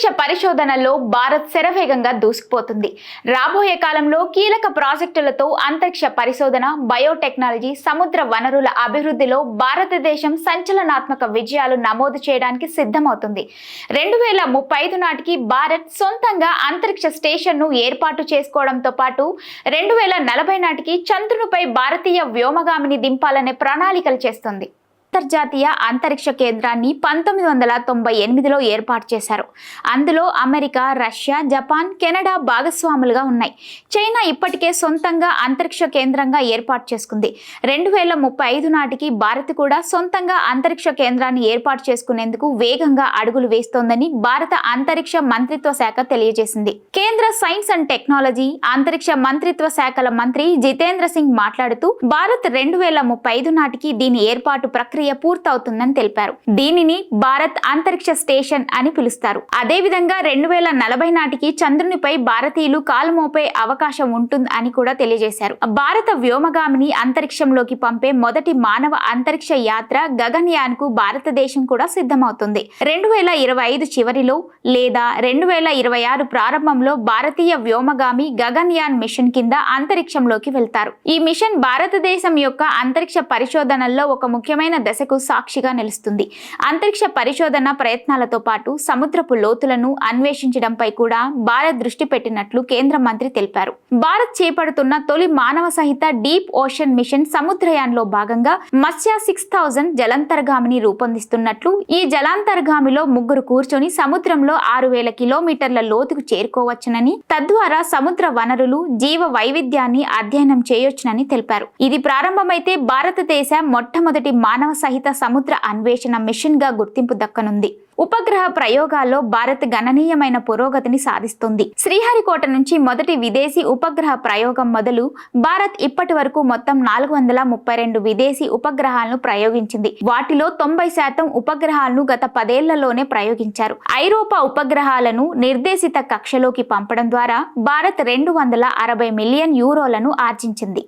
అంతరిక్ష పరిశోధనలో భారత్ శరవేగంగా దూసుకుపోతుంది. రాబోయే కాలంలో కీలక ప్రాజెక్టులతో అంతరిక్ష పరిశోధన, బయోటెక్నాలజీ, సముద్ర వనరుల అభివృద్ధిలో భారతదేశం సంచలనాత్మక విజయాలు నమోదు చేయడానికి సిద్ధమవుతుంది. 2035 నాటికి భారత్ సొంతంగా అంతరిక్ష స్టేషన్ను ఏర్పాటు చేసుకోవడంతో పాటు 2040 నాటికి చంద్రునిపై భారతీయ వ్యోమగామిని దింపాలనే ప్రణాళికలు చేస్తుంది. అంతర్జాతీయ అంతరిక్ష కేంద్రాన్ని 1998లో ఏర్పాటు చేశారు. అందులో అమెరికా, రష్యా, జపాన్, కెనడా భాగస్వాములుగా ఉన్నాయి. చైనా ఇప్పటికే సొంతంగా అంతరిక్ష కేంద్రంగా ఏర్పాటు చేసుకుంది. 2035 నాటికి భారత్ కూడా సొంతంగా అంతరిక్ష కేంద్రాన్ని ఏర్పాటు చేసుకునేందుకు వేగంగా అడుగులు వేస్తోందని భారత అంతరిక్ష మంత్రిత్వ శాఖ తెలియజేసింది. కేంద్ర సైన్స్ అండ్ టెక్నాలజీ, అంతరిక్ష మంత్రిత్వ శాఖల మంత్రి జితేంద్ర సింగ్ మాట్లాడుతూ భారత్ 2035 నాటికి దీని ఏర్పాటు ప్రక్రియ పూర్తవుతుందని తెలిపారు. దీనిని భారత్ అంతరిక్ష స్టేషన్ అని పిలుస్తారు. అదే విధంగా 2040 నాటికి చంద్రునిపై భారతీయులు కాలు మోపే అవకాశం ఉంటుంది అని కూడా తెలియజేశారు. భారత వ్యోమగామిని అంతరిక్షంలోకి పంపే మొదటి మానవ అంతరిక్ష యాత్ర గగన్యాన్ కు భారతదేశం కూడా సిద్ధమవుతుంది. 2025 చివరిలో లేదా 2026 ప్రారంభంలో భారతీయ వ్యోమగామి గగన్యాన్ మిషన్ కింద అంతరిక్షంలోకి వెళ్తారు. ఈ మిషన్ భారతదేశం యొక్క అంతరిక్ష పరిశోధనల్లో ఒక ముఖ్యమైన దశకు సాక్షిగా నిలుస్తుంది. అంతరిక్ష పరిశోధన ప్రయత్నాలతో పాటు సముద్రపు లోతులను అన్వేషించడంపై కూడా భారత్ దృష్టి పెట్టినట్లు కేంద్ర మంత్రి తెలిపారు. భారత్ చేపడుతున్న తొలి మానవ సహిత డీప్ ఓషన్ మిషన్ సముద్రయాన్లో భాగంగా మత్స్య 6000 జలాంతర్గామిని రూపొందిస్తున్నట్లు, ఈ జలాంతర్గామిలో ముగ్గురు కూర్చొని సముద్రంలో 6000 కిలోమీటర్ల లోతుకు చేరుకోవచ్చునని, తద్వారా సముద్ర వనరులు, జీవ వైవిధ్యాన్ని అధ్యయనం చేయొచ్చునని తెలిపారు. ఇది ప్రారంభమైతే భారతదేశ మొట్టమొదటి మానవ సహిత సముద్ర అన్వేషణ మిషన్ గా గుర్తింపు దక్కనుంది. ఉపగ్రహ ప్రయోగాల్లో భారత్ గణనీయమైన పురోగతిని సాధిస్తుంది. శ్రీహరికోట నుంచి మొదటి విదేశీ ఉపగ్రహ ప్రయోగం మొదలు భారత్ ఇప్పటి వరకు మొత్తం 432 విదేశీ ఉపగ్రహాలను ప్రయోగించింది. వాటిలో 90% ఉపగ్రహాలను గత 10 ఏళ్లలోనే ప్రయోగించారు. ఐరోపా ఉపగ్రహాలను నిర్దేశిత కక్షలోకి పంపడం ద్వారా భారత్ 260 మిలియన్ యూరోలను ఆర్జించింది.